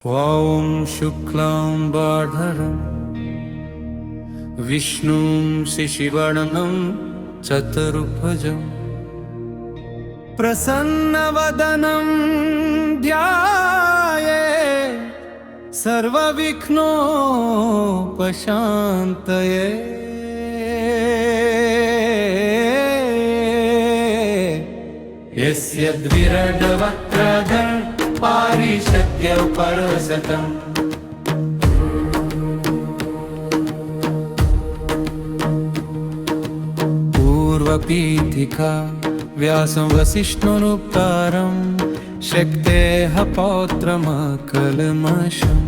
ॐ शुक्लाम्बरधरं विष्णुं शशिवर्णं चतुर्भुजं प्रसन्नवदनं ध्यायेत् सर्वविघ्नोपशान्तये। यस्य द्विरडवक्त्रधर पारिषद्यपरशतम् पूर्वपीठिका व्यासं वसिष्ठोनुक्तारं शक्तेः पौत्रमकल्मषम्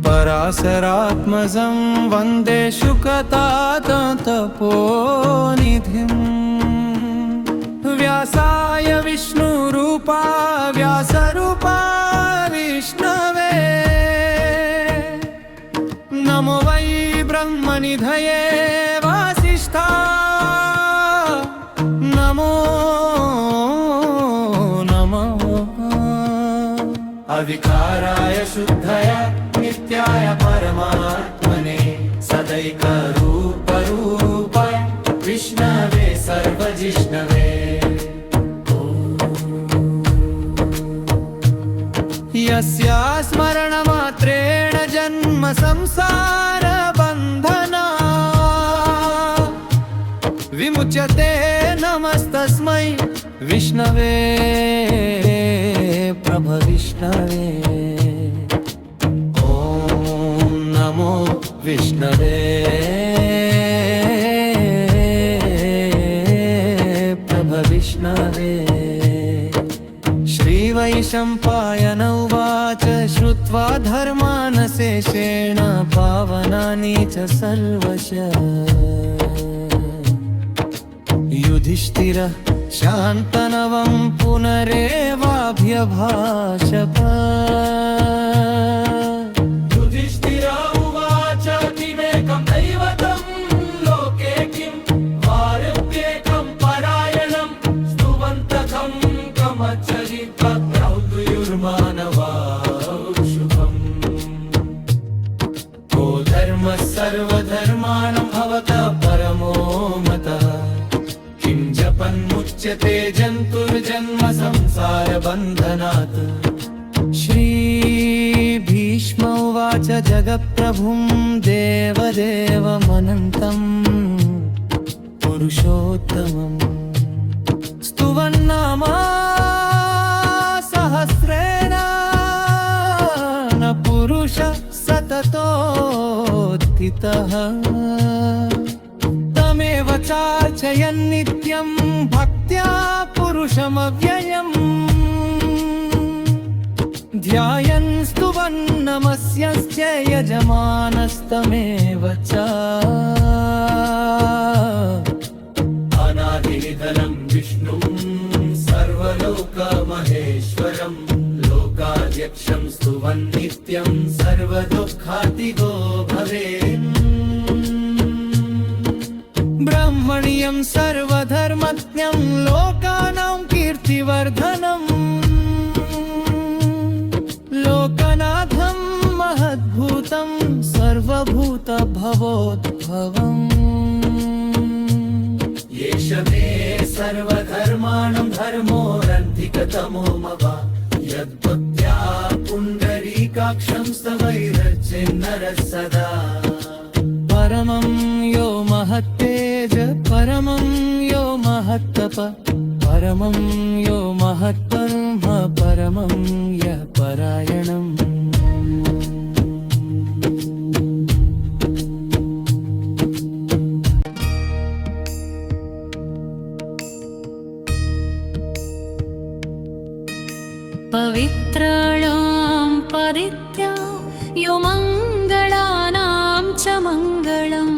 पराशरात्मजं वन्दे शुकतातपोनिधिम्। व्यासाय विष्णुरूपा व्यासरूपा विष्णवे नमो वै ब्रह्मनिधये वासिष्ठा नमो नमः। अविकाराय शुद्धया नित्याय परमात्मने सदैकरूपरूपाय विष्णवे सर्वजिष्णवे। यस्या स्मरणमात्रेण जन्म संसार बन्धना विमुच्यते नमस्तस्मै विष्णवे प्रभविष्णवे। ॐ नमो विष्णवे प्रभविष्णवे। श्रीवैशम्पायन उवाच श्रुत्वा धर्मानशेषेण पावनानि च सर्वशः युधिष्ठिरः शान्तनवं पुनरेवाभ्यभाषत। युधिष्ठिर उवाच किमेकं दैवतं लोके किं वारप्येकं परायणं स्तुवन्तकं कमच्चरितप्रौद्युर्मानवाशुभम्। को धर्मः सर्वधर्माणां भवतः परमो मतः किं जपन्मुच्यते जन्तुर्जन्म संसारबन्धनात्। श्रीभीष्म उवाच जगत्प्रभुं देवदेवमनन्तं पुरुषोत्तमम् स्तुवन्नामा सहस्रेण न पुरुषः सततोत्थितः। तमेव चार्चयन् नित्यं भक्त्या पुरुषमव्ययम् ध्यायन् स्तुवन् नमस्यस्य यजमानस्तमेव च। अनादिनिधनं विष्णुं सर्वलोकमहेश्वरं लोकाध्यक्षं स्तुवन् नित्यं सर्वदुःखातिगो भवेत्। ब्रह्मण्यं सर्वधर्मज्ञं लोकानां कीर्तिवर्धनम् लोकनाथं महद्भूतं सर्वभूतभवोद्भवम्। येष मे सर्वधर्माणां धर्मोऽनधिकतमो मम यद्भक्त्या पुण्डरीकाक्षं स्तवैरचिन्नरः सदा। परमं यो महत्तेज परमं यो महत्तप परमं यो महत्कर्म परमं यः परायणम्। पवित्राणां परित्या यो मङ्गलानां च मङ्गलम्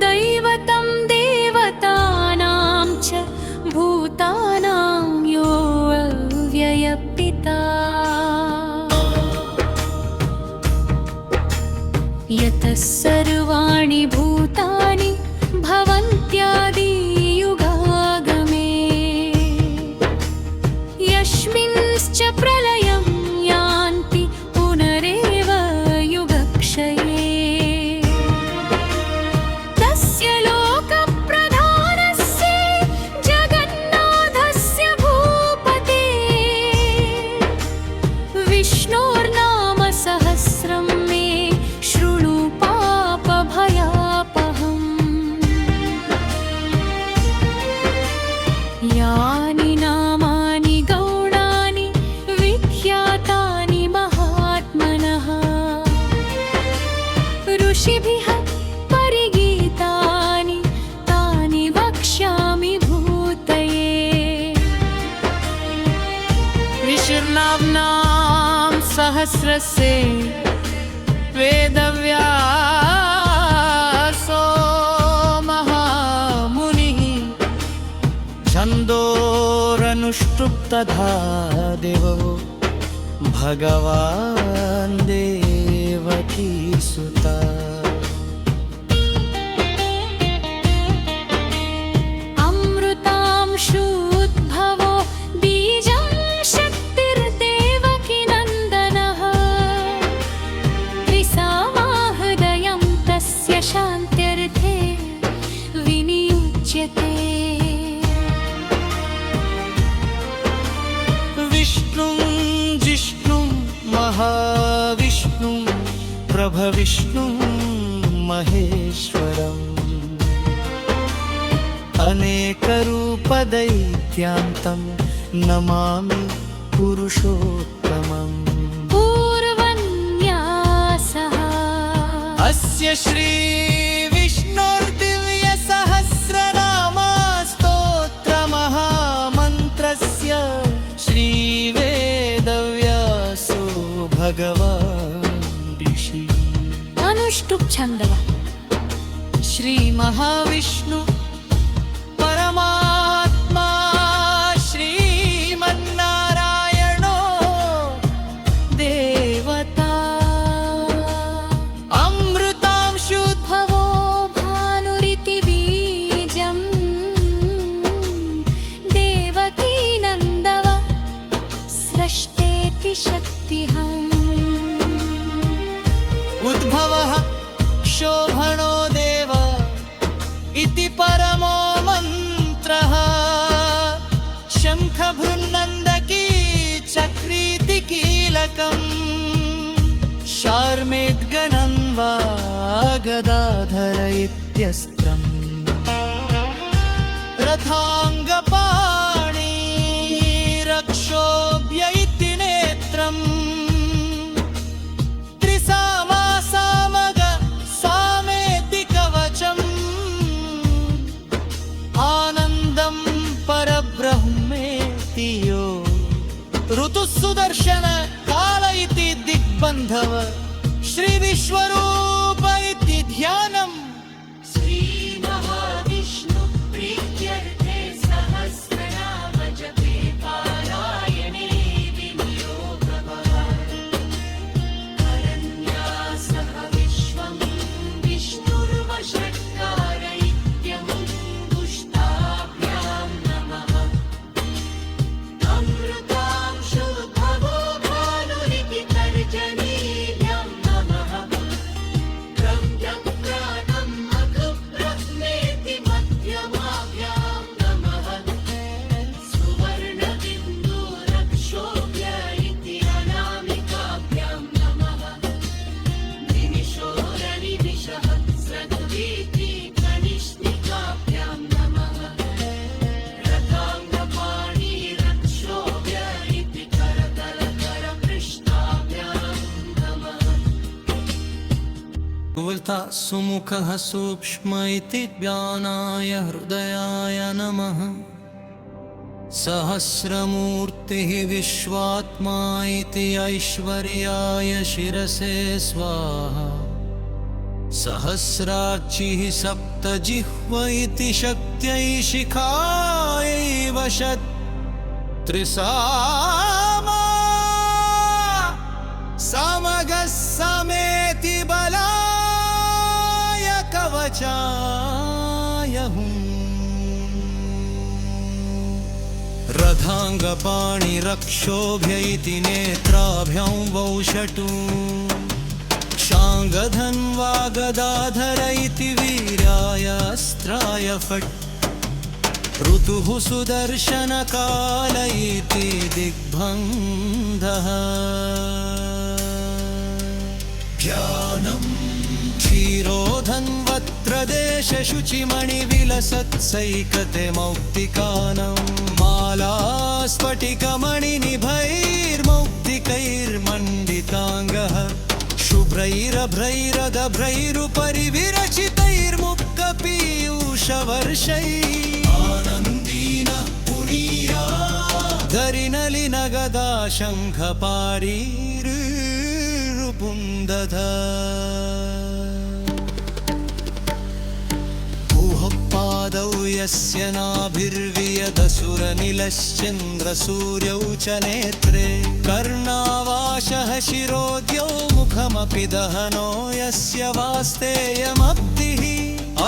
दैवतं देवतानां च भूतानां यो अव्ययपिता। यतः सर्वाणि भूतानि भवन्त्यादि युगागमे यस्मिन् च प्रलयं यान्ति पुनरेव युगक्षये तस्य लोकप्रधानस्य जगन्नाथस्य भूपते विष्णोर्नाम सहस्रं मे शृणु पापभयापहम् यानि नामानि गौणानि विख्यातानि महात्मनः ऋषिभिः परिगीतानि तानि वक्ष्यामि भूतये ऋषिर्नाम्नां सहस्रस्य वेदव्यासो महामुनिः छन्दोरनुष्टुप् तथा देवो भगवान् देवकीसुता अमृतांशूद्भवो बीजं शक्तिर्देवकीनन्दनः त्रिसामाहृदयं तस्य शान्त्यर्थे विनियुज्यते विष्णुं जिष्णुं महाविष्णुं प्रभविष्णुं महेश्वरम् अनेकरूपदैत्यान्तं नमामि पुरुषोत्तमम् पूर्वन्यासः अस्य श्रीविष्णोर्दिव्यसहस्रनामस्तोत्रमहामन्त्रस्य श्रीवेदव्यासो भगवान् ऋषि अनुष्टुप् छन्दः श्रीमहाविष्णु परमात्मा श्रीमन्नारायणो देवता अमृतांशुद्भवो भानुरिति बीजं देवकीनन्दव सृष्टेति शक्तिहम् उद्भवः शोभनो देव इति परमो मन्त्रः शङ्खभृन्नन्दकी चक्रीति कीलकम् शार्मेद्गणं वा गदाधर इत्यस्त्रम् रथाङ्गपाणि रक्षोभ्य इति नेत्रम् त्रिसामासामग सामेति कवचम् आनन्दं परब्रह्मेति यो ऋतुः सुदर्शन काल इति दिग्बन्धव श्रीविश्वरूप इति ध्यानम् श्रीमहाविष्णु प्रीत्यर्थे सहस्रनाम जपे पारायणे विनियोगः करन्यासः विश्वं विष्णुर्वषट्कार इत्यमुष्टाभ्यां नमः अमृतांशुद्भवो भानुरिति तर्जनीभ्यां नमः ब्रह्मज्ञानम् अखब्रह्मेति मध्यमाभ्यां नमः सुवर्णबिन्दुरक्षोभ्य इति अनामिकाभ्यां नमः निमिषोरनिमिषः सद्वीति कनिष्ठिकाभ्यां नमः रथाङ्गपाणि रक्षोभ्य इति करतलकरपृष्ठाभ्यां नमः कुवलता सुमुखः सूक्ष्म इति ज्ञानाय हृदयाय नमः सहस्रमूर्तिः विश्वात्मा इति ऐश्वर्याय शिरसे स्वाहा सहस्राक्षिः सप्तजिह्व इति शक्त्यै शिखायै वशत् त्रिसामा समगः समेति बलाय कवचाय हुम् रथ अर्धाङ्गपाणिरक्षोभ्य इति नेत्राभ्यां वौषटु शाङ्गधन्वा गदाधर इति वीर्याय अस्त्राय फट् ऋतुः सुदर्शनकाल इति दिग्बन्धः ध्यानम् क्षीरोधन्वत्रदेशशुचिमणिविलसत्सैकते मौक्तिकानं माला स्फटिकमणिनिभैर्मौक्तिकैर्मण्डिताङ्गः शुभ्रैरभ्रैरदभ्रैरुपरि विरचितैर्मुक्तपीयूषवर्षैः आनन्दीनः पुनीया धरिनलिनगदा शङ्खपारीरुपुन्दध पादौ यस्य नाभिर्वियदसुरनिलश्चन्द्रसूर्यौ च नेत्रे कर्णावाशः शिरोद्यौ मुखमपि दहनो यस्य वास्तेयमब्धिः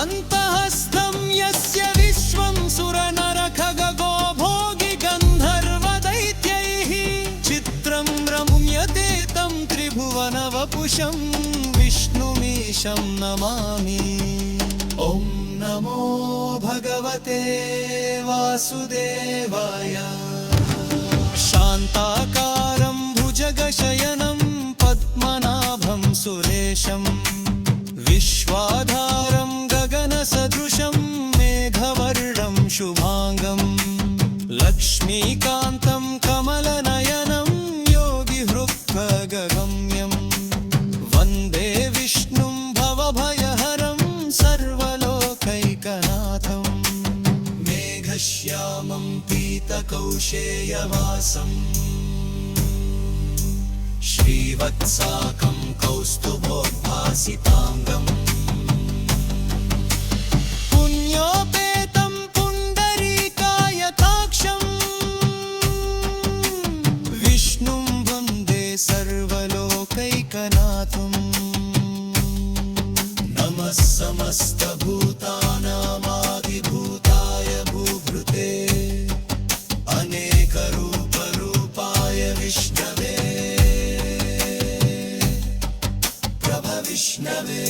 अन्तःस्थं यस्य विश्वं सुरनरखगो भोगि गन्धर्वदैत्यैः चित्रं रम्यते तं त्रिभुवनवपुषं विष्णुमीशं नमामि ॐ नमो भगवते वासुदेवाय शान्ताकारं भुजगशयनं पद्मनाभं सुरेशं विश्वाधारं गगनसदृशं मेघवर्णं शुभाङ्गं लक्ष्मीकान्तं कमलनयनं योगिहृत्पगगम्यं वन्दे विष्णुं भवभयहरं सर्वलोकैकनाथं मेघश्यामं पीतकौशेयवासं श्रीवत्साकं कौस्तुभोद्भासिताङ्गम् पुण्योपेतं पुण्डरीकायताक्षं विष्णुं वन्दे सर्वलोकैकनाथम् नमः समस्तभूतानामादिभूताय भूभृते अनेकरूपरूपाय विष्णवे प्रभविष्णवे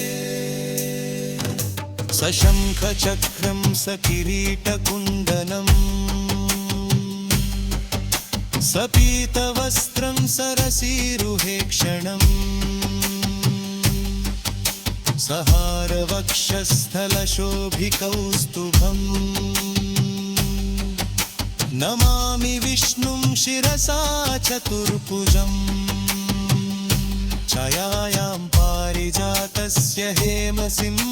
सशङ्खचक्रं सकिरीटकुण्डलम् सपीतवस्त्रं सरसीरुहेक्षणम् सहारवक्षस्थलशोभिकौस्तुभम् नमामि विष्णुं शिरसा चतुर्भुजम् छायायां पारिजातस्य हेमसिंहासनोपरि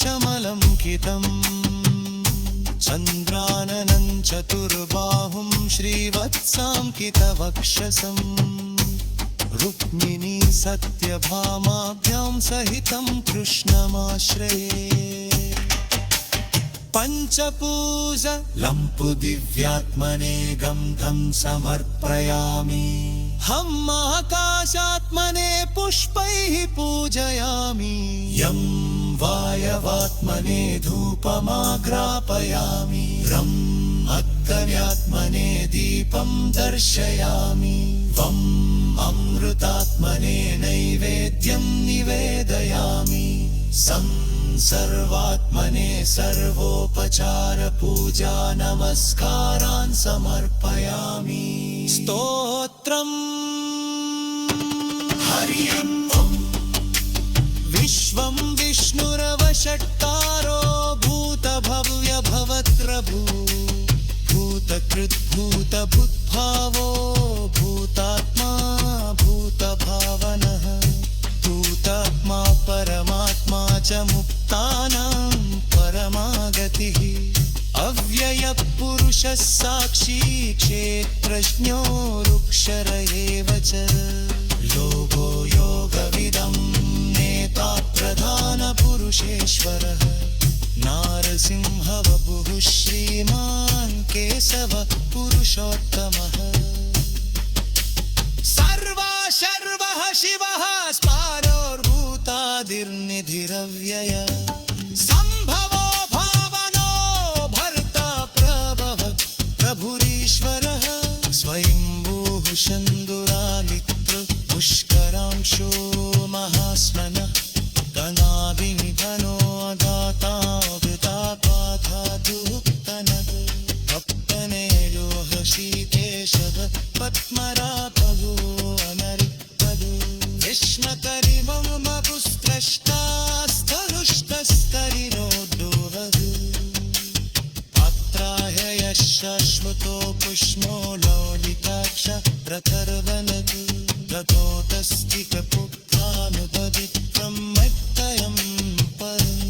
आसीनमम्बुदस्याममायताक्षमलङ्कितम् चन्द्राननं चतुर्बाहुं श्रीवत्साङ्कितवक्षसं रुक्मिणी सत्यभामाभ्यां सहितं कृष्णमाश्रये पञ्चपूज लम्पु दिव्यात्मने गन्धं समर्पयामि हम आकाशात्मने पुष्पैः पूजयामि यं वायवात्मने धूपमाग्रापयामि रं अग्न्यात्मने दीपं दर्शयामि वं अमृतात्मने नैवेद्यं निवेदयामि सं सर्वात्मने सर्वोपचार पूजा नमस्कारान् समर्पयामि स्तोत्रम् हरि ओम् विश्वं विष्णुरवषट्कारो भूतभव्य भवत्रभू भूतकृत् भूतभूद्भावो भूतात्मा भूतभावनः भूतात्मा परमात्मा च मुक्तानां परमागतिः अव्ययः पुरुषः साक्षी क्षेत्रज्ञो रुक्षर एव च योगो योगविदं नेता प्रधानपुरुषेश्वरः नारसिंहवपुः श्रीमान् केशव पुरुषोत्तमः सर्वा शर्वः शिवः स्पारोर्भूतादिर्निधिरव्यय शाश्वतो पुष्णो लौलिताक्ष प्रथर्वनतु तथोतस्तिकपुत्रानुपवित्रं मत्तयं परम्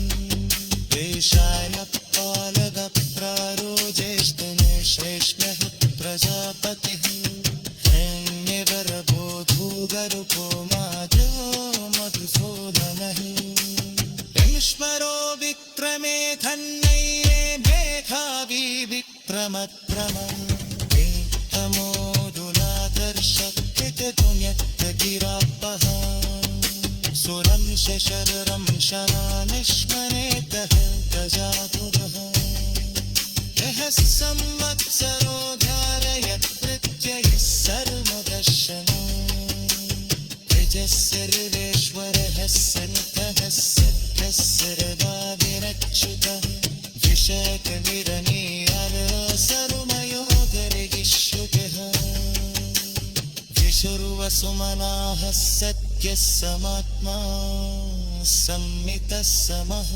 देशाय पालगप्रारो ज्येष्ठने श्रेष्ठः प्रजापतिः हेन्यवरभो भूगरुपो माजो मधुसूदनः ईश्वरो विक्रमे धन्यये मेधावी विक्रमक्रमम् तमोदुलादर्शकृतधुन्यत्तगिरापः सुरं शशरं शनानिष्मनेतः गजातुरः यः संवत्सरो धारयत् प्रत्ययः सर्वदर्शनो यजः सर्वेश्वरः सन्तः सत्यः सर्वाविरच्युतः विशकविरनीयार सर्वमयो गर्गिष्युकः विशुर्वसुमनाः सत्यः समात्मा संमितः समः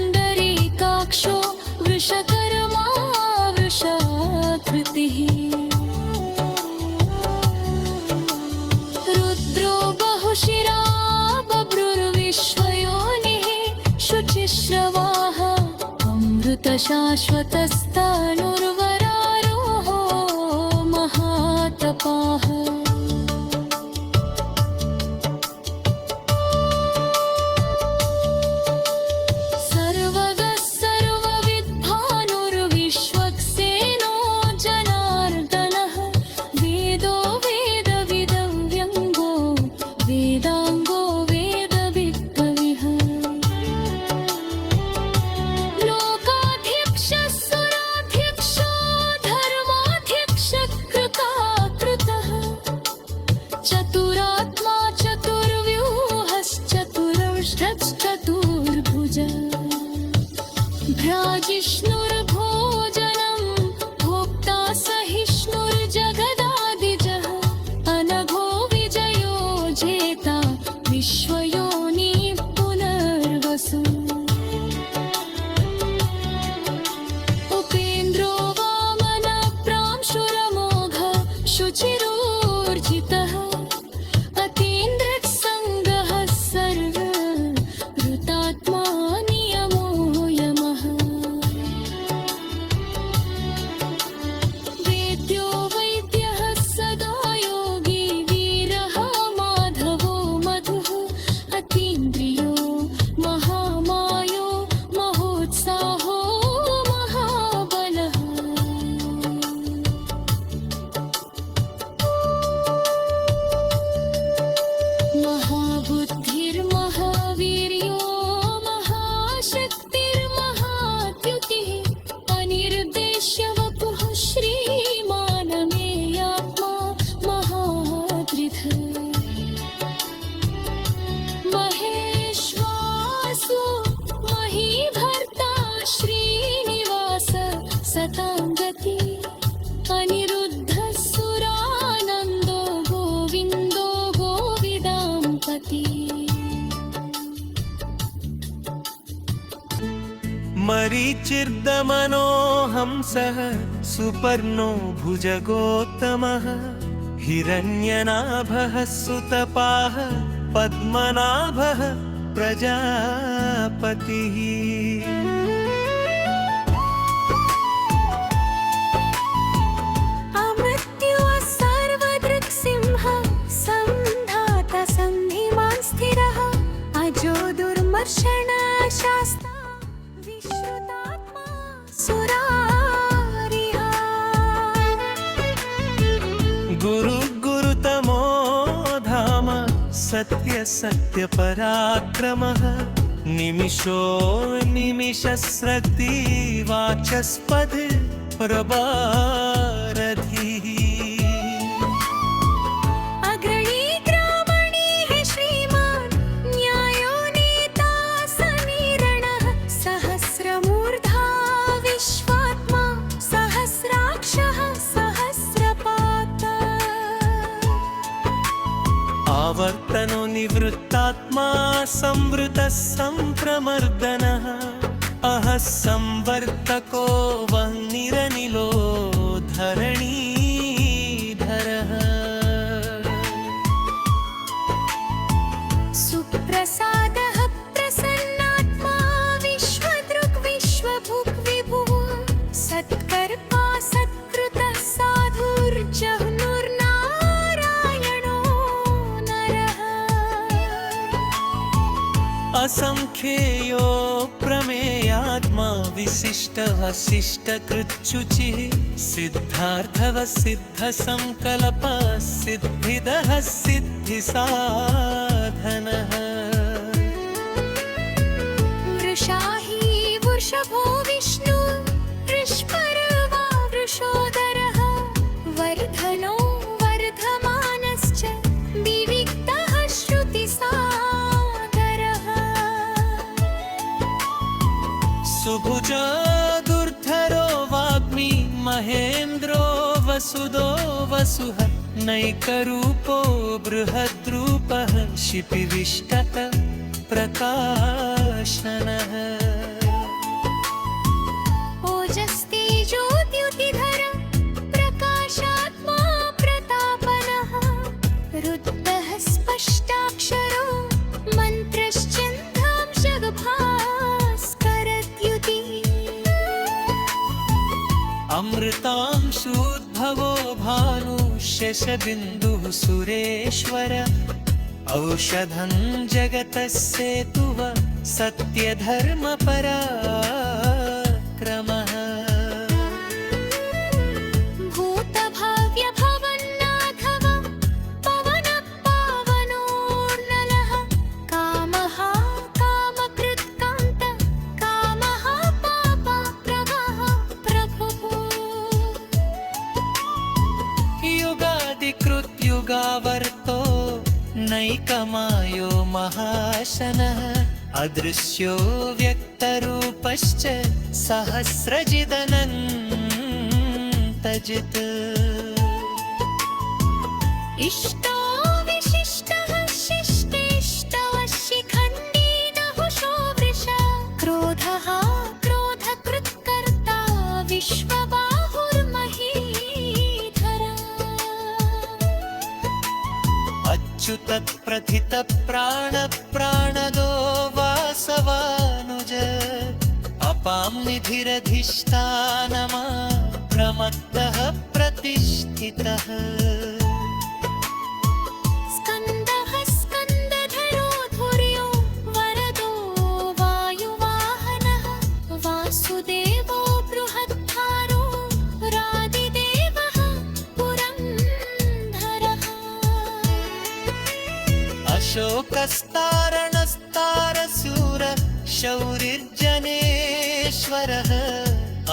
अमोघपुण्डरीकाक्षो वृषकर्मा वृषाकृतिः रुद्रो बहुशिरा बभ्रुर्विश्वयोनिः शुचिश्रवाः अमृतशाश्वतस्तानुर्वरारोहो महातपाः भ्राजिष्णुर्भोजनं भोक्ता सहिष्णुर्जगदादिजः अनघो विजयो जेता विश्वयोनि पुनर्वसु उपेन्द्रो वामनप्रांशुरमोघ शुचिरोर्जितः अतीन्द्रसङ्गः सर्वऋतात्मा सतांगति अनिरुद्धः सुरानन्दो गोविन्दो गोविदाम्पति मरीचिर्दमनो हंसः सुपर्णो भुजगोत्तमः हिरण्यनाभः सुतपाः पद्मनाभः प्रजापतिः शास्ता विश्रुतात्मा सुरारिहा गुरु गुरुतमो धाम सत्य सत्य पराक्रमः निमिषो निमिषस्रक्ति वाचस्पद प्रभारधिः आवर्तनो निवृत्तात्मा संवृतः संप्रमर्दनः अह संवर्तको वह्निरनिलो धरणीधरः सुप्रसादः प्रसन्नात्मा विश्वदृक् विश्वभुक् विभुः सत्कर्ता सत्कृतः साधुर्जह्नुर्नारायणो नरः असंख्येयो प्रमेयात्मा विशिष्टवसिष्ठकृच्छुचिः सिद्धार्थवसिद्धसङ्कल्पः सिद्धिदः सिद्धिसाधनः वृषाही वृषभो विष्णु वृषपर्वा वृषोदरः वर्धनो वर्धमानश्च विविक्तः श्रुतिसागरः सुभुजो दुर्धरो वाग्मी महेन्द्रो वसुदो वसुः नैकरूपो बृहद्रूपः शिपिविष्टत प्रकाशनः ओजस्तेजोद्युतिधर प्रकाशात्मा प्रतापनः रुद्धः स्पष्टाक्षरो मन्त्रश्चन्द्रांशगभास्करद्युति अमृतांशूद्भवो भानु शशबिन्दुः सुरेश्वर औषधं जगतः सेतुः सत्यधर्मपराक्रमः भूतभाव्यभवन्नाथव पवनः पावनोर्नलः कामः कामकृत्कान्त कामः पापप्रभः प्रभुः युगादिकृत्युगावर्तो नैकमायो महाशनः अदृश्यो व्यक्तरूपश्च सहस्रजिदनन्तजित् इष्टो विशिष्टः शिष्टेष्टः शिखण्डी नहुषो वृषा क्रोधः क्रोधकृत्कर्ता विश्वबाहुर्महीधरः अच्युतप्रथितप्राणप्राणदो वासवानुज अपां निधिरधिष्ठानमा प्रमत्तः प्रतिष्ठितः स्कन्दः स्कन्दधरो धुर्यो वरदो वायुवाहनः वासुदेवो बृहत्तारो रादिदेवः पुरन्दरः अशोकस्तारणस्तारशूर शौरिर्जनेश्वरः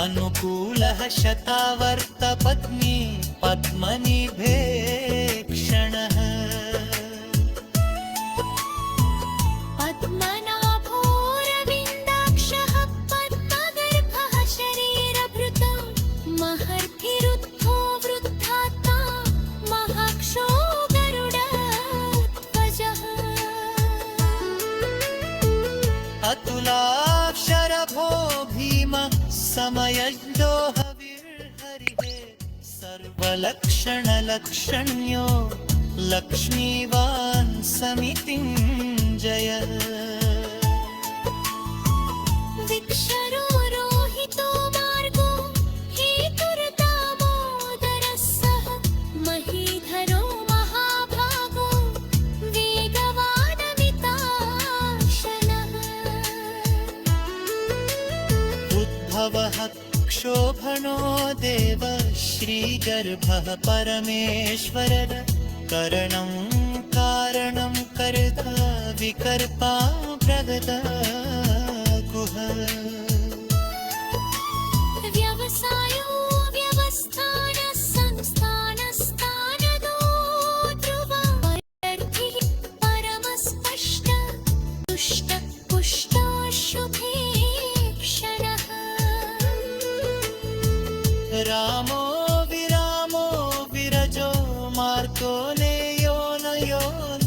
अनुकूलः शतावर्तपत्नी पद्मनिभेक्षणः पद्मनाभोरविन्दाक्षः पद्मगर्भः शरीरभृतो महर्षिरुद्धो वृद्धात्मा महाक्षो गरुडध्वजः अतुलाक्षरभो भीमः समयज्ञो हविर्हरिः सर्वलक्षणलक्षण्यो लक्ष्मीवान् समितिञ्जयः विक्षरो रोहितो मार्गो हेतुर्दामोदरः सः महीधरो महाभागो वेगवानमिताशनः उद्भवः क्षोभणो देव श्रीगर्भः परमेश्वरः करणं कारणं कर्ता विकर्पा प्रगता गुह व्यवसायो व्यवस्थानः संस्थानस्तानदो ध्रुवा परर्थिः परमस्पष्ट दुष्ट पुष्ट शुभे क्षणः रामो विरामो विरजो मार्गो नेयो नयो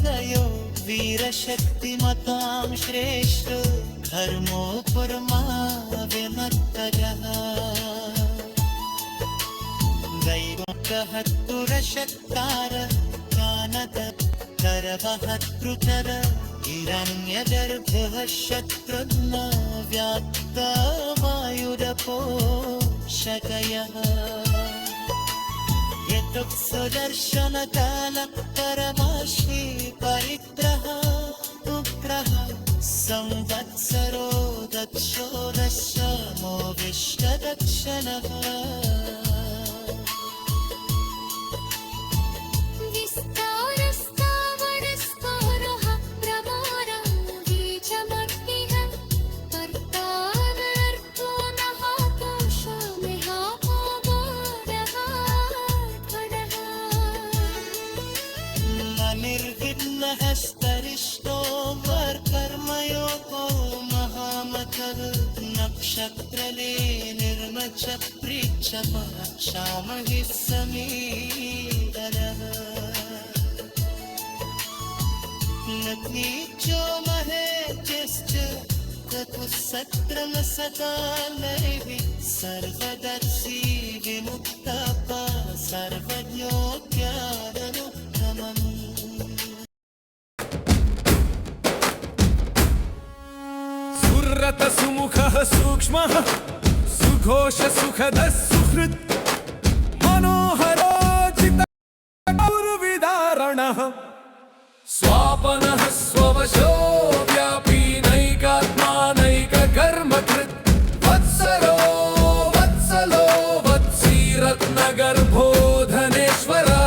नयो वीरशक्तिमतां श्रेष्ठ धर्मो पुरमा गहत्तुरशक्तार जानत करवहत्तृतर हिरण्यगर्भः शत्रुघ्न व्याप्त वायुरपोषकयः यतुः सुदर्शनकाल परमाश्री परिग्रह उग्रः संवत्सरो दक्षो दशमो विश्वदक्षिणः विस्तारस्तावरस्फोरः प्रमाणं बीजमग्निः कर्तारर्को नः कोशमिहापोगोरः त्वरः निर्विघ्नः स्तरिष्ठो वर्कर्मयोगो महामखः नक्षत्रले निर्मच प्रीच क्षामहि समीरः नतीचो महेज्यश्च क्रतुसत्रं सकालैः सर्वदर्शी विमुक्तः सर्वज्ञो ज्ञानमुत्तमम् सुरत सुमुखः सूक्ष्मः सुघोष सुखदः सुहृत् मनोहरोचितविदारणः स्वापनः स्ववशो व्यापी नैकात्मा नैककर्मकृत् वत्सरो वत्सलो वत्सीरत्नगर्भो धनेश्वरा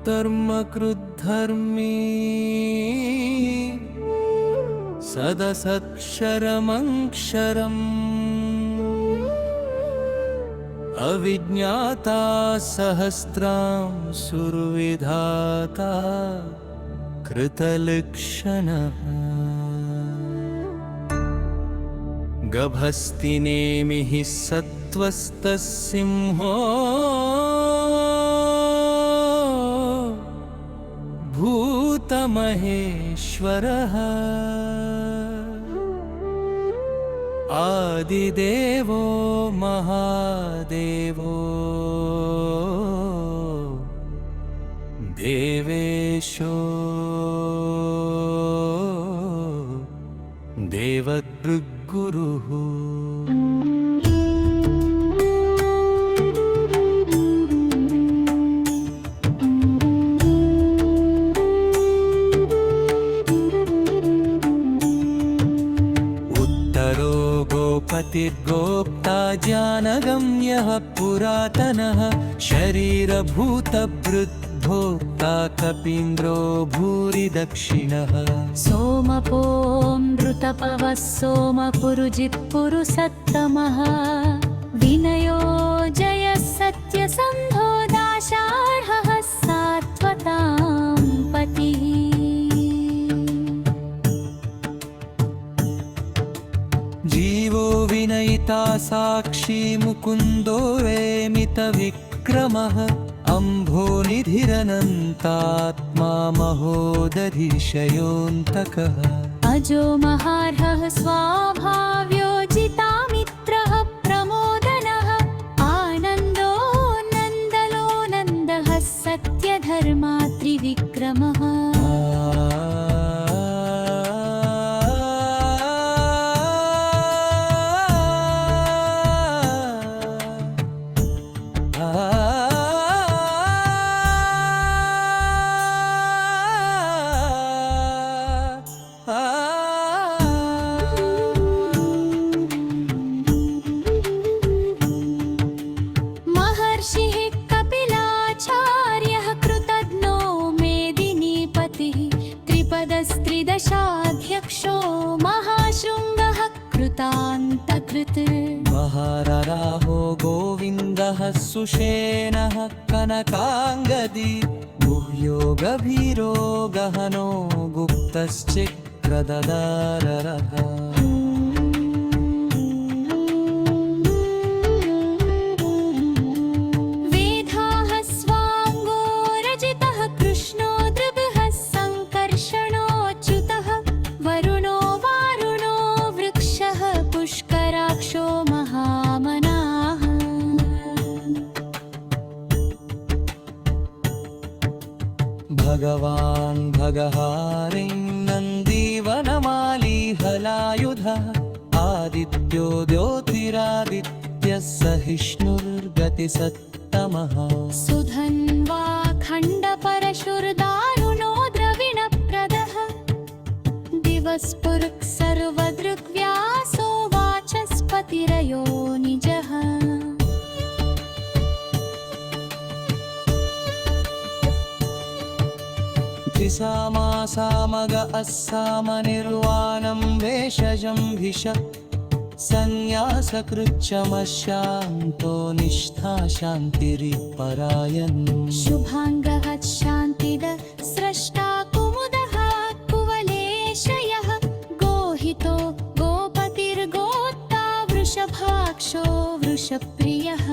धर्मकृद्धर्मी सदसत्क्षरमक्षरम् अविज्ञाता सहस्रां सुरविधाता कृतलक्षणः गभस्ति नेमिः सत्त्वस्तसिंहो भूतमहेश्वरः आदिदेवो महादेवो देवेशो देवदृग्गुरुः गोप्ता जानगम्यः पुरातनः शरीरभूतभृद्भोक्ता कपीन्द्रो भूरि दक्षिणः सोमपोऽमृतपवः सोमपुरुजित्पुरुषत्तमः विनयो जयः सत्यसन्धो दाशार्हः सात्वतां पतिः जीवो विनयिता साक्षी मुकुन्दो वेमितविक्रमः अम्भोनिधिरनन्तात्मा महोदधिशयोऽन्तकः अजो महार्हः स्वाभाव्योजितामित्रः प्रमोदनः आनन्दो नन्दलो नन्दः सत्यधर्मा त्रिविक्रमः महर्षिः कपिलाचार्यः कृतज्ञो मेदिनीपतिः त्रिपदस्त्रिदशाध्यक्षो महाशृङ्गः कृतान्तकृत् महारराहो गोविन्दः सुषेणः कनकाङ्गदी गुह्यो गभीरो गहनो गुप्तश्चिक्रददाररः वेदाः स्वाङ्गो रजितः कृष्णो दृगः सङ्कर्षणोच्युतः वरुणो वारुणो वृक्षः पुष्कराक्षो महामहिमः द्योतिरादित्यः सहिष्णुर्गतिसत्तमः सुधन्वा खण्डपरशुर्दारुणो द्रविणप्रदः दिवस्पुरुक् सर्वदृग्व्यासो वाचस्पतिरयो निजः त्रिसामासामग अस्सामनिर्वाणं भेषजं भिष संन्यासकृच्छमशान्तो निष्ठा शान्तिरिपरायन् शुभाङ्गः शान्तिदः स्रष्टा कुमुदः कुवलेशयः गोहितो गोपतिर्गोत्ता वृषभाक्षो वृषप्रियः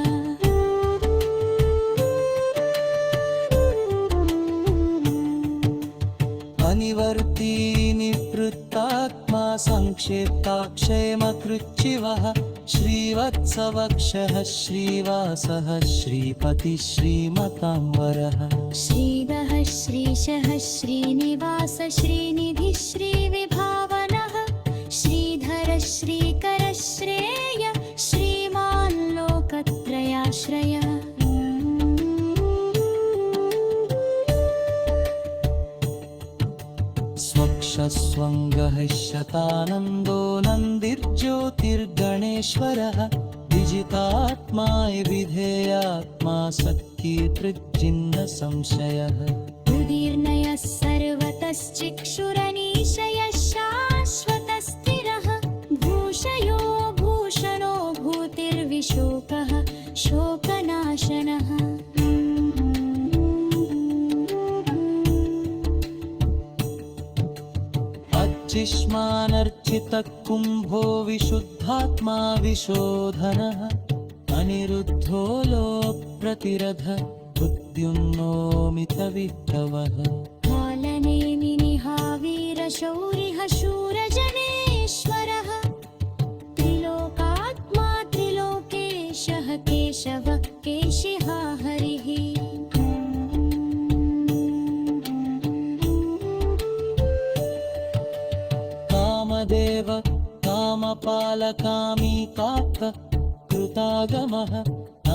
अनिवर्ती निवृत्तात्मा संक्षेप्ताक्षयमकृच्छिवः श्रीवत्सवक्षः श्रीवासः श्रीपतिः श्रीमताम्बरः श्रीवः श्रीशः श्रीनिवास श्रीनिधिः श्रीविभावनः श्रीधर श्रीकर श्रेय श्रीमान् लोकत्रयाश्रय स्वक्षस्वङ्गः शतानन्दो नन्दिर्ज्योतिर्गणेश्वरः विजितात्मा विधेयात्मा सत्कीर्तृजिन्न संशयः उदीर्णयः सर्वतश्चिक्षुरनीशयः शाश्वतस्थिरः भूषयो भूषणो भूतिर्विशोकः शोकनाशनः जिष्मानर्चितः कुम्भो विशुद्धात्मा विशोधनः अनिरुद्धो लोकप्रतिरथ बुद्ध्युन्नो मितविभ्रवः कालनेमिनिहा वीरशौरिः शूरजनेश्वरः त्रिलोकात्मा त्रिलोकेशः केशवः केशिहा हरिः कामदेव कामपालकामी काप्त कृतागमः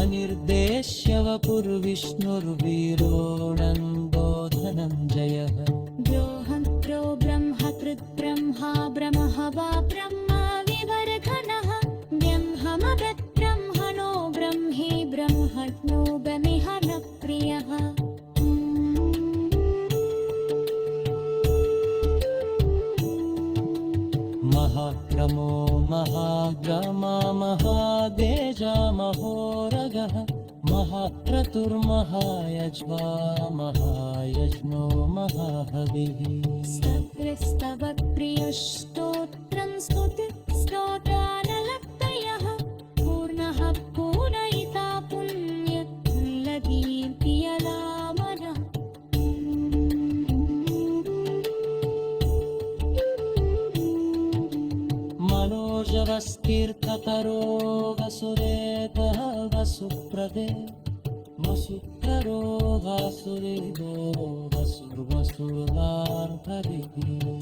अनिर्देश्य वपुर्विष्णुर्वीरोऽनन्दो धनञ्जयः ब्रोहन्त्रो ब्रह्मकृत् ब्रह्मा ब्रह्मः वा ब्रह्मा विवर्घनः ब्रह्ममगत् ब्रह्मणो ब्रह्मे ब्रह्मणो बमिह न प्रियः महाक्रमो महाग्रमा महादेजा महोरगः महाक्रतुर्महायज्वा महायज्ञो महाहविः सकृस्तवप्रियस्तोत्रं स्तोत्रानलक्तयः पूर्णः पूरयिता पुण्यकीर्तियलामनः मनोजवस्तीर्थकरो वसुरेतः वसुप्रदे वसुकरो वासुरेदो वसुर्वसुरार्हरिः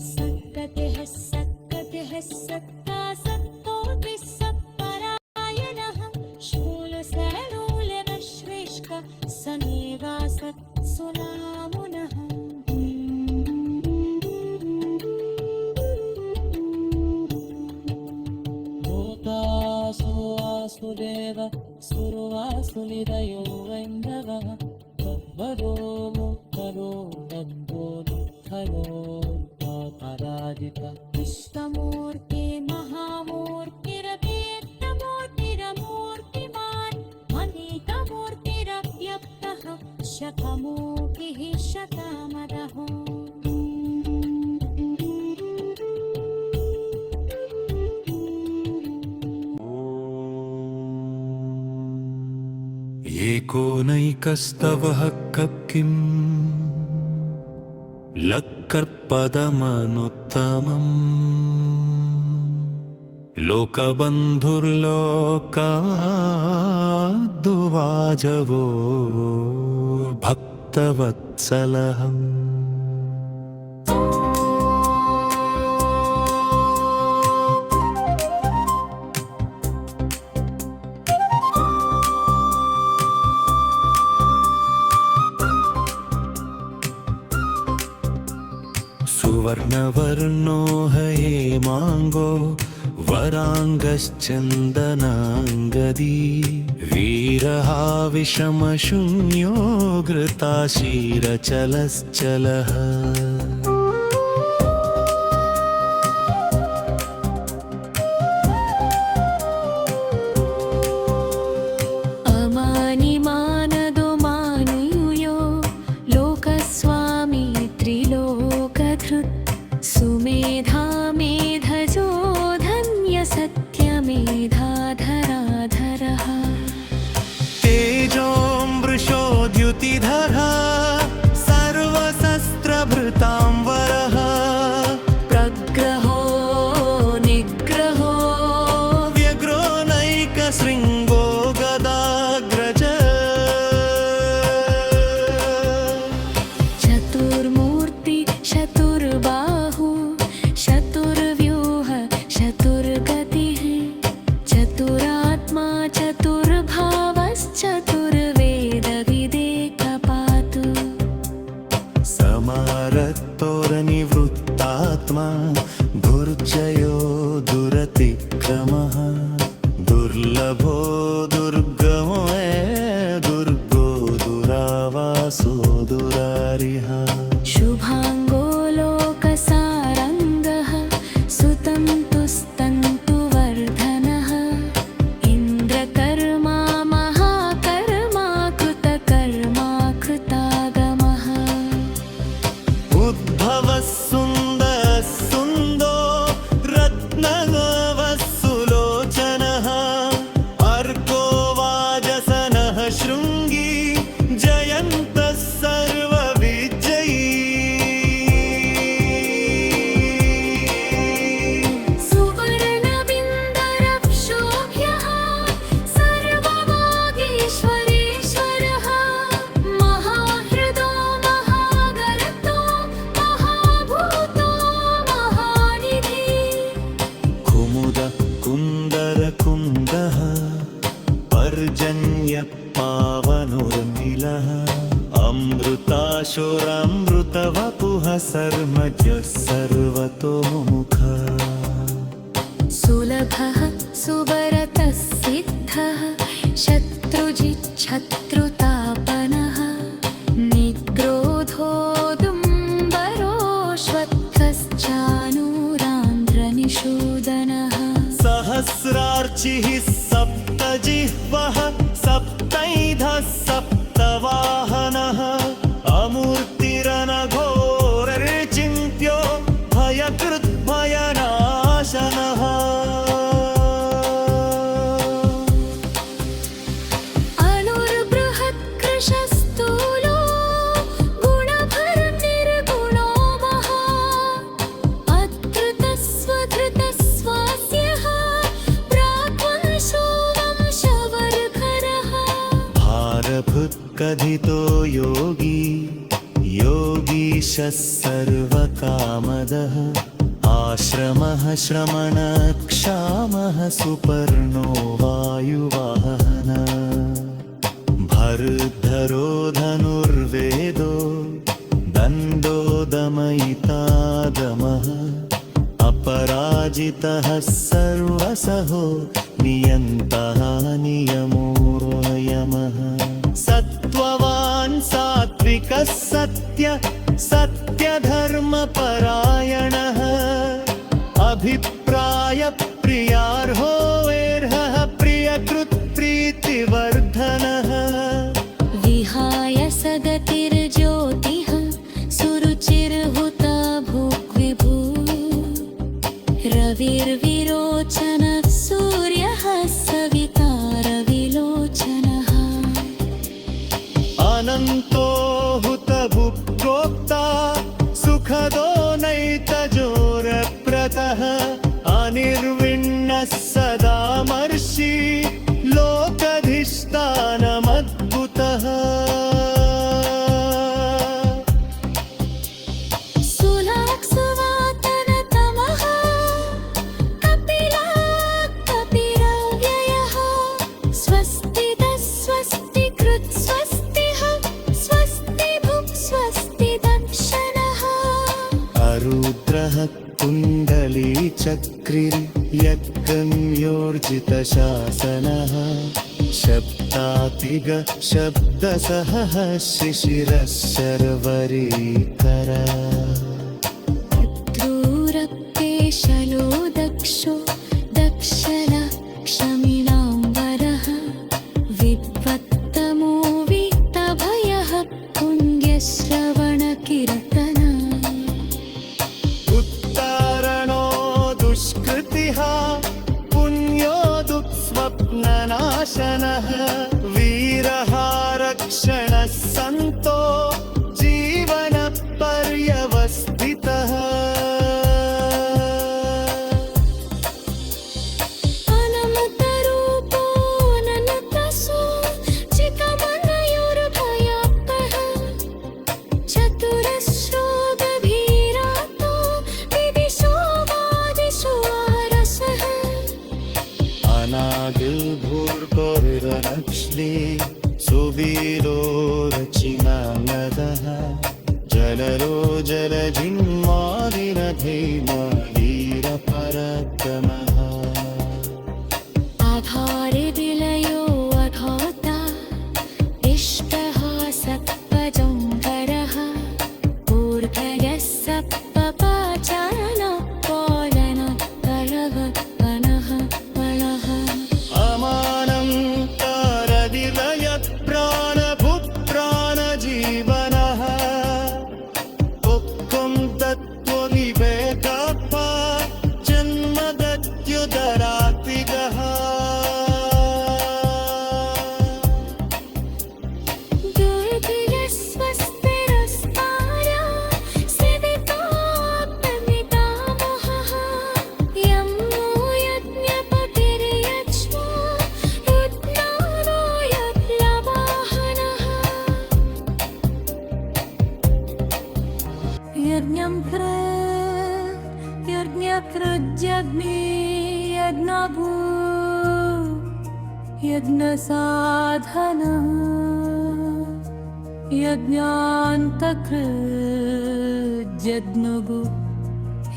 सक्कतिः सक्कतिः सक्का सक्तोऽपि सक्परायणः शूलसैलूलनश्रेष्ठ समेवा सत्सुलामुनः वासुदेव सुरवासुलिदयो वैन्दवः तद्वरो मुक्तरो दग्धो दुःखरो पराजितः इष्टमूर्ते महामूर्तिरवेत्तमूर्तिरमूर्तिमान् अनेकमूर्तिरव्यक्तः शतमूर्तिः शतामदः एकोनैकस्तवः किं लक्कर्पदमनुत्तमम् लोकबन्धुर्लोकाद्दुवाजवो भक्तवत्सलहम् वर्णो हेमाङ्गो वराङ्गश्चन्दनाङ्गदी वीरहा विषमशून्यो घृताशीरचलश्चलः अमानि मानदो मानुयो लोकस्वामी त्रिलोकधृत् सुमेधा मेधजो धन्य सत्यमेधाधराधरः तेजोमृषोद्युतिधरः सर्वशस्त्रभृताम्बरः प्रग्रहो निग्रहो व्यग्रो नैकशृङ्गो गदाग्रज चतुर्मूर्ति चतुर्बाहु चतुर्व्यूह चतुर्गतिः चतुरात्मा चतुर्भावश्चतुर्वेदविदेकपातु समारक्तोरनिवृत्तात्मा दुर्जयो दुरतिक्रमः दुर्लभो दुर्गमो दुर्गो दुरावासो दुरारिः शुभाङ्गो लोकसारङ्गः सुतन्तुस्तन्तुवर्धनः इन्द्रकर्मा महाकर्मा कृतकर्मा कृतागमः उद्भवः सुन्दरः सुन्दो रत्नगवः सुलोचनः अर्को वाजसनः शृङ्गी जयन्तः सर्वविजयी सुवर्णबिन्दरक्षोभ्यः सर्ववागीश्वरेश्वरः महाहृदो महागर्तो महाभूतो महानिधि कुमुद कुन्दर कुन्दः पर्जन्य पावनोर्मिलः अमृताशोरमृतवपुः सर्वज्ञः सर्वतोमुखः सुलभः सुवरतः सिद्धः शत्रुजिच्छत्रुतापनः निग्रोधोदुम्बरोऽश्वत्थश्चानूरान्ध्रनिषूदनः सहस्रार्चिः सप्तजिह्वः सप्तैधः सप्तवाहनः अमूर्तिरनघोरचिन्त्यो भयकृद्भयनाशनः अनुर्बृहत्कृशस्तूलो गुणभरनिर्गुणो महा अधृतस्वधृतस्वास्यः प्राग्वंशो वंशवर्धनः भारभुत्कथितो योगी योगीशः सर्वकामदः आश्रमः श्रमणक्षामः सुपर्णो वायुवाहन भर्धरो धनुर्वेदो दण्डो दमयितादमः अपराजितः सर्वसहो नियन्तः नियमोऽयमः सत्त्ववान् सात्विकः सत्यधर्मपरायणः अभिप्रायप्रियार्हो वेर्हः प्रियकृत्प्रीतिवर्धनः विहाय सगतिर्ज्योतिः सुरुचिर्हुता भुग्विभू रविर्विरोचनः सूर्यः सवितारविलोचनः अनन्तो हुतभुक्प्रोक्ता सुखदो नैतजोरप्रतः कुण्डलीचक्रिर्यज्ञयोर्जितशासनः शब्दातिग शब्दसहः शिशिरः शर्वरीकर क्रूरप्येशलो दक्षो दक्षलक्ष्मीणाम्बरः विद्वत्तमो वित्तभयः पुण्यश्रवणकीर्तन उत्तारणो दुष्कृतिः पुण्यो दुःस्वप्ननाशनः वीरः रक्षणः सन्तो जीवनपर्यवस्थितः अनन्तरूपो अनन्तसो चिकमनयोर्भयापः चतुरस्रो गभीरातो विदिशो वादिषो रसः अनागिल्भूर्गोरिरनक्ष्ली सुवीरो रचिनानदः जलरो जलजिन्मादिरधीमवीरपरक्रमः आधारिदिलयो अघोता इष्टः सत्पजम्बरः ऊर्ध्वयः सप्पपाचान पोलन कलवनः वनः अमानं तारदिलयत्प्राणभुप्राणजीवनः उक्तं तत्त्वविवेकपा जन्मदत्युदरातिगः दुर्दिलस्वस्तिरस्तारा सिदितात्मनितामहः यं नो यज्ञपतिर्यक्ष्मो रुद्रानो यज्ञवाहनः यज्ञकृज्यग्नि यज्ञभू यज्ञसाधन यज्ञान्तकृज्यज्ञगु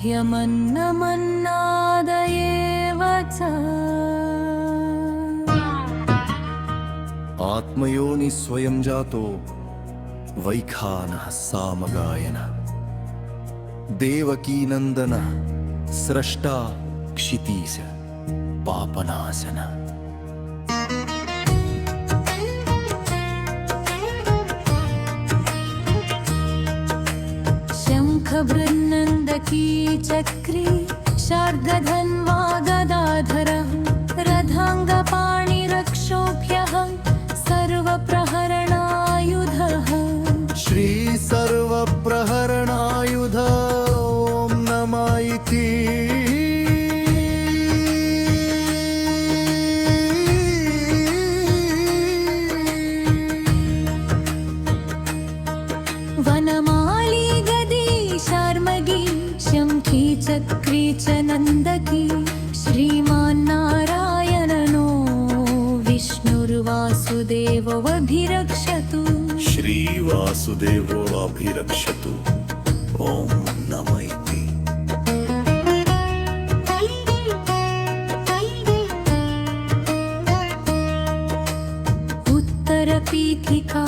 ह्यमन्नमन्नादयेव च आत्मयोनि स्वयं जातो वैखानः सामगायन देवकीनन्दन स्रष्टा क्षितीश पापनाशन शङ्खबृन्नन्दकी चक्री शार्गधन्वा गदाधरः रथाङ्गपाणिरक्षोभ्यः सर्वप्रहरणायुधः श्री सर्वप्रहरणायुध ॐ नमः इति वनमाली गदी शार्मगी शङ्खी चक्री च नन्दकी श्रीमान्नारायणनो विष्णुर्वासुदेवोऽभिरक्षतु श्रीवासुदेवो अभिरक्षतु ॐ नमः इति उत्तरपीठिका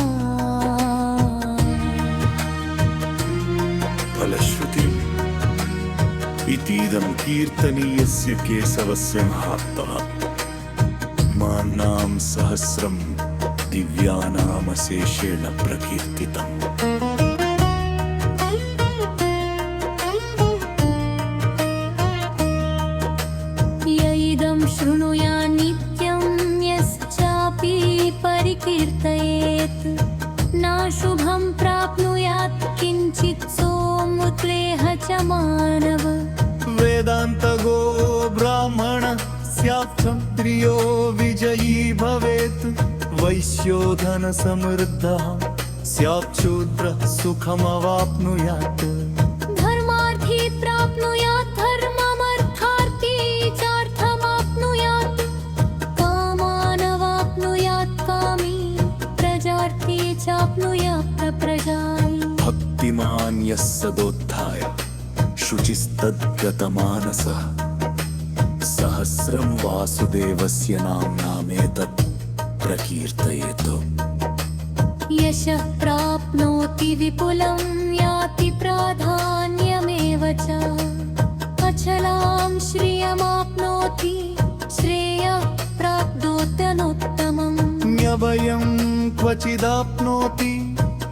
फलश्रुति इतीदं कीर्तनीयस्य केशवस्य महात्मः मानां सहस्रं दिव्यानामशेषेण प्रकीर्तितम् य इदं शृणुया नित्यं यश्चापि परिकीर्तयेत् नाशुभं प्राप्नुयात् किञ्चित् सोमुत्लेह च मानव वेदान्तगो ब्राह्मण स्याक्षत्रियो विजयी भवेत् वैश्यो धनसमृद्धः स्याच्छूद्रः सुखमवाप्नुयात् धर्मार्थी प्राप्नुयात् धर्ममर्थार्थी चार्थमाप्नुयात् कामानवाप्नुयात् कामी प्रजार्थी चाप्नुयात् प्रजाम् भक्तिमान् यः सदोत्थाय शुचिस्तद्गतमानसः सहस्रं वासुदेवस्य नाम्नामेतत् प्रकीर्तयेत् यशः प्राप्नोति विपुलं याति प्राधान्यमेव च अचलां श्रियमाप्नोति श्रेयः प्राप्नोत्यनुत्तमम् न्यभयं क्वचिदाप्नोति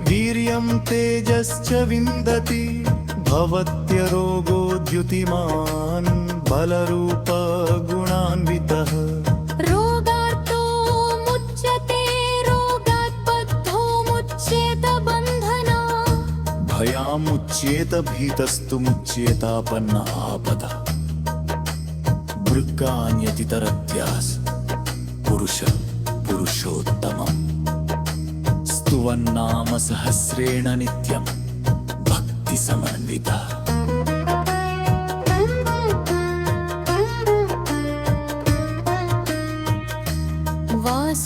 वीर्यं तेजश्च विन्दति भवत्यरोगोद्युतिमान् बलरूपगुणान्वितः रोगार्तो मुच्यते रोगात् बद्धो मुच्येत बन्धना भयामुच्येत भीतस्तु मुच्येतापन्न आपदः भृक्कान्यतितरत्यास पुरुषोत्तमम् स्तुवन्नाम सहस्रेण नित्यं भक्तिसमन्वितः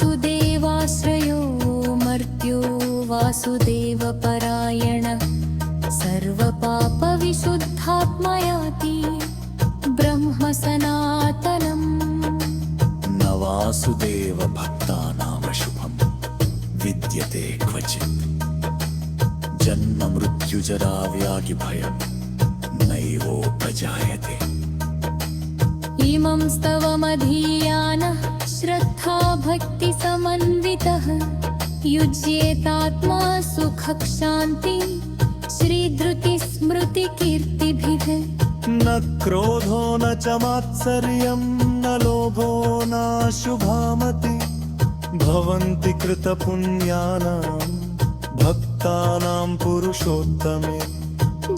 वासुदेवाश्रयो मर्त्यो वासुदेवपरायण सर्वपापविशुद्धात्मयाति ब्रह्म सनातनम् न वासुदेव भक्तानाम शुभं विद्यते क्वचित् जन्म मृत्युजरा व्याधिभयं नैवोपजायते इमं स्तवमधीयानः श्रद्धा भक्तिसमन्वितः युज्येतात्मा सुखशान्ति श्रीधृतिस्मृतिकीर्तिभिः न क्रोधो न च मात्सर्यं न लोभो न शुभामति भवन्ति कृतपुण्यानां भक्तानां पुरुषोत्तमे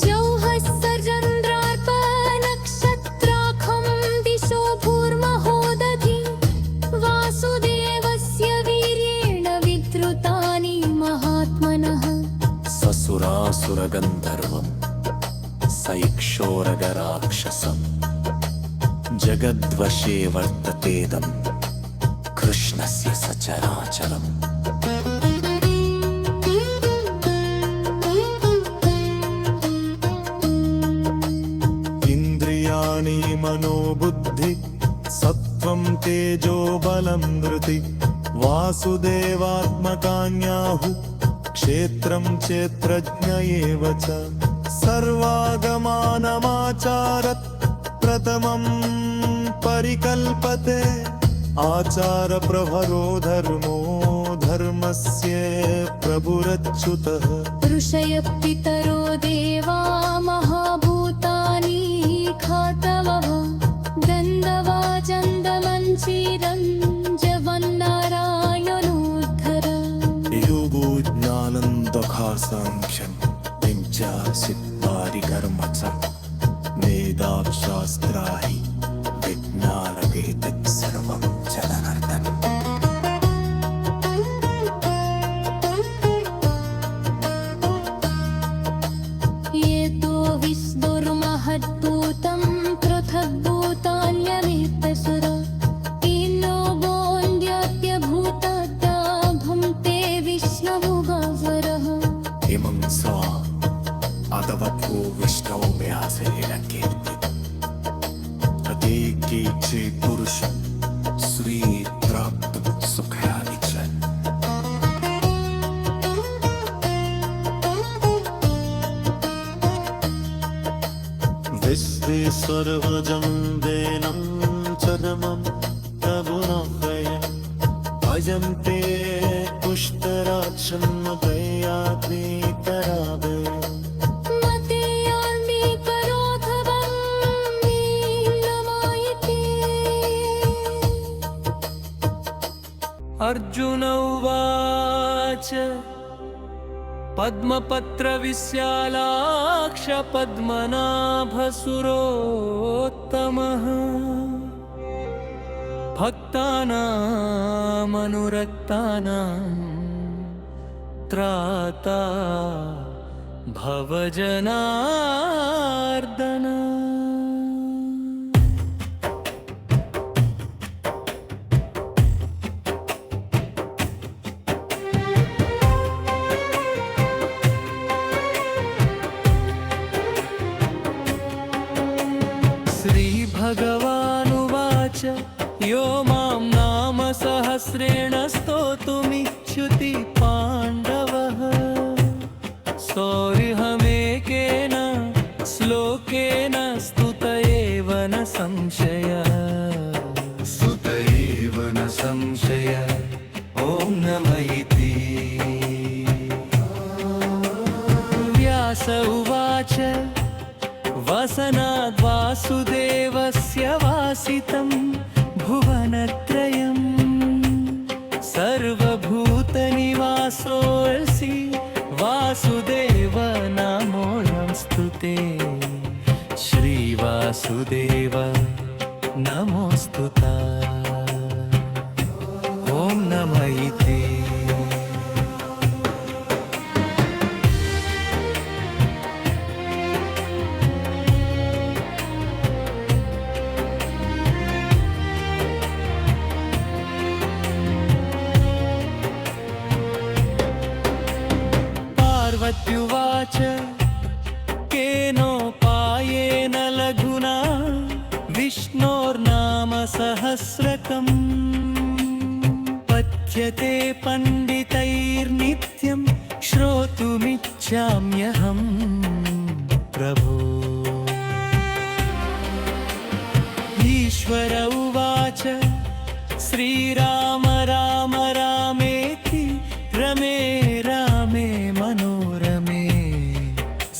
जौहस्सर्जन्द्रार्पनक्षत्राखं दिशो भूर्महोदधि वासुदेवस्य वीर्येण विद्रुतानि महात्मनः ससुरासुरगन्धर्वं सैक्षोरगराक्षसं जगद्वशे वर्ततेदं कृष्णस्य सचराचरम् इन्द्रियाणि मनोबुद्धि सत्त्वं तेजो बलं धृति वासुदेवात्मकान्याहु क्षेत्रं चेत्रज्ञ एव च सर्वागमानमाचारत् प्रथमं परिकल्पते आचारप्रभरो धर्मो धर्मस्य प्रभुरच्युतः ऋषयः पितरो देवा महाभूतानि खातवः गन्धवाजन्दमञ्जीरं जवन्नारायणोद्धर योगो ज्ञानन्दखासाङ्ख्यं विंचासिद्धारिकर्म च वेदाशास्त्राहि विज्ञानवेदत् सर्वं जनार्दनम् येतो विस्दुर्महद्भूतं पृथग्भूतान्यमेतसुर इनो गोन्द्यत्यभूतदा भुङ्क्ते विष्णुभुगावरः इमं सा अदवत्वो विष्णौ व्यासेन कीर्तितम् प्रत्येके पुरुषं श्री प्राप्तुं सुखानि च विश्वे सर्वजं वेनं चरमं प्रभुनव्ययम् अयं ते पुष्टराक्षन्मदयाग्निकरावे मते यान्मीकरोधवं नीलमायते अर्जुन उवाच पद्मपत्रविशालाक्ष पद्मनाभसुरोत्तमः भक्तानामनुरक्तानां त्राता भवजनार्दन। श्रीभगवानुवाच यो मां नाम सहस्रेण स्तोतुमिच्छुति पाण्डवः सौर्यमेकेन श्लोकेन स्तुत एव न संशयः स्तुत एव न संशयः ॐ नमः इति व्यास उवाच वसनाद् वासुदेवस्य वासितं भुवनत्रयम् सर्वभूतनिवासोऽसि वासुदेव नामोऽयं स्तुते श्रीवासुदेव नमोऽस्तु ते। ॐ नमः इति पार्वत्युवाच केनोपायेन लघुना विष्णोर्नाम सहस्रकम् पठ्यते पण्डितैर्नित्यं श्रोतुमिच्छाम्यहं प्रभो। ईश्वर उवाच श्रीराम राम रामेति रमे रामे मनोरमे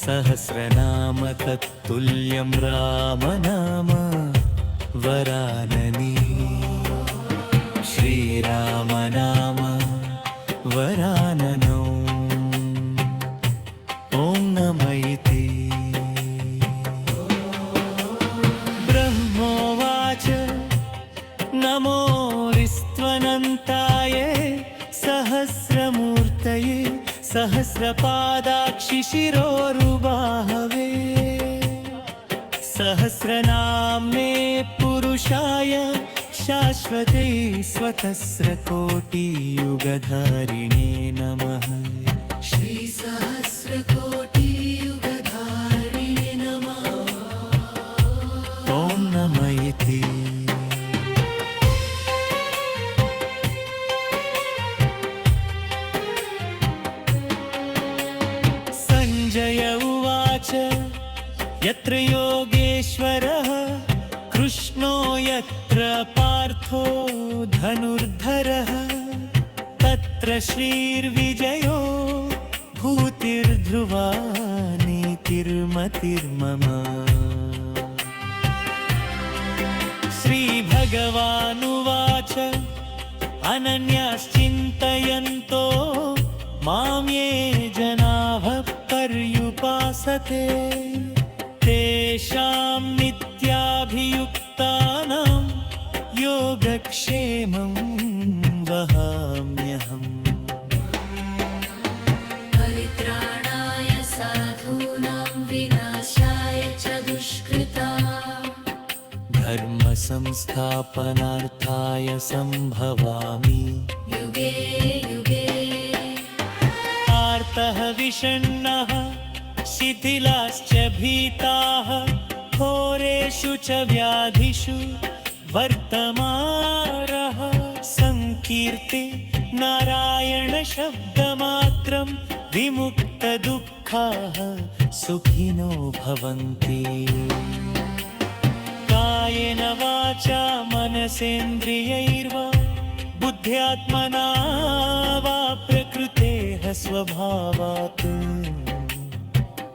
सहस्रनाम तत्तुल्यं रामनाम वरानने श्रीराम नाम वराननौ ॐ नमः इति ब्रह्मोवाच नमो विस्त्वनन्ताय सहस्रमूर्तये सहस्रपादाक्षिशिरोरुबाहवे सहस्रनाम्ने पुरुषाय शाश्वते स्वतस्रकोटियुगधारिणे नमः श्रीसहस्रकोटियुगधारिणे नमः ॐ नमः इति संजय उवाच यत्र योगेश्वरः कृष्णो यत्र पार्थो धनुर्धरः तत्र श्रीर्विजयो भूतिर्ध्रुवा नीतिर्मतिर्मम। श्रीभगवानुवाच अनन्याश्चिन्तयन्तो मां ये जनाः पर्युपासते तेषां नित्याभियुक्तानां योगक्षेमं वहाम्यहम्। परित्राणाय साधूनां विनाशाय च दुष्कृताम् धर्मसंस्थापनार्थाय सम्भवामि युगे युगे आर्तः विषण्णः शिथिलाश्च भीताः घोरेषु च व्याधिषु वर्तमानः संकीर्ते नारायणशब्दमात्रं विमुक्तदुःखाः सुखिनो भवन्ति। कायेन वाचा मनसेन्द्रियैर्वा बुद्ध्यात्मना वा प्रकृतेः स्वभावात्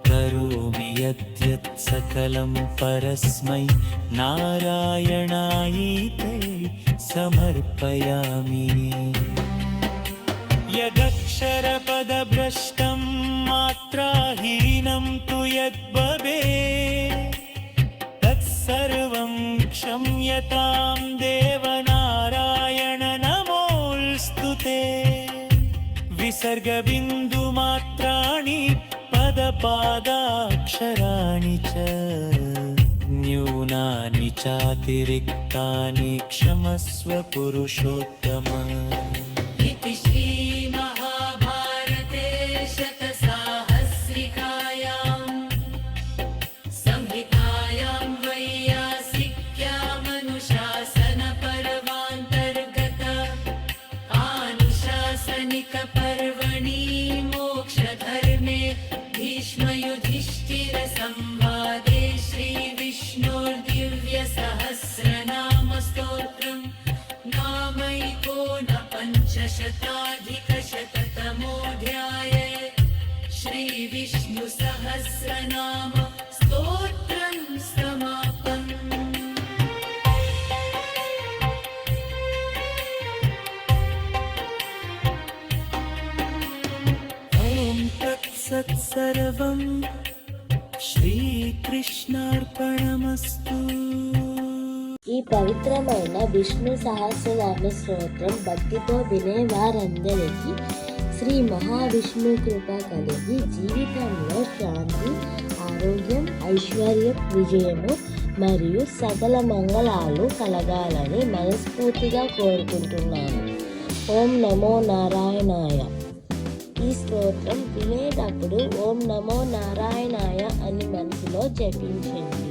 करोमि यद्यत् सकलं परस्मै नारायणायैते समर्पयामि। यदक्षरपदभ्रष्टं मात्राहीनं तु यद्भवेत् तत्सर्वं क्षम्यतां देवनारायण नमोऽस्तु ते। विसर्गबिन्दुमात्राणि पदपादाक्षराणि च न्यूनानि चातिरिक्तानि क्षमस्व पुरुषोत्तम। इति श्रीमहाभारते शतसाहस्रिकायां संहितायां वैयासिक्यां श्रीविष्णोर्दिव्यसहस्रनामस्तोत्रम् नामैकोनपञ्चशताधिकशततमोऽध्याये श्रीविष्णुसहस्रनाम स्तोत्रं समापन् ॐ तत्सत्सर्वं శ్రీకృష్ణార్పణమస్తు. ఈ పవిత్రమైన విష్ణు సహస్రనామ స్తోత్రం భక్తితో వినే వారందరికీ శ్రీ మహావిష్ణు కృప కలిగి జీవితంలో శాంతి, ఆరోగ్యం, ఐశ్వర్యం, విజయము మరియు సకల మంగళాలు కలగాలని మనస్ఫూర్తిగా కోరుకుంటున్నాను. ఓం నమో నారాయణాయ. ఈ స్తోత్రం వినేటప్పుడు ఓం నమో నారాయణాయ అని మనసులో జపించండి.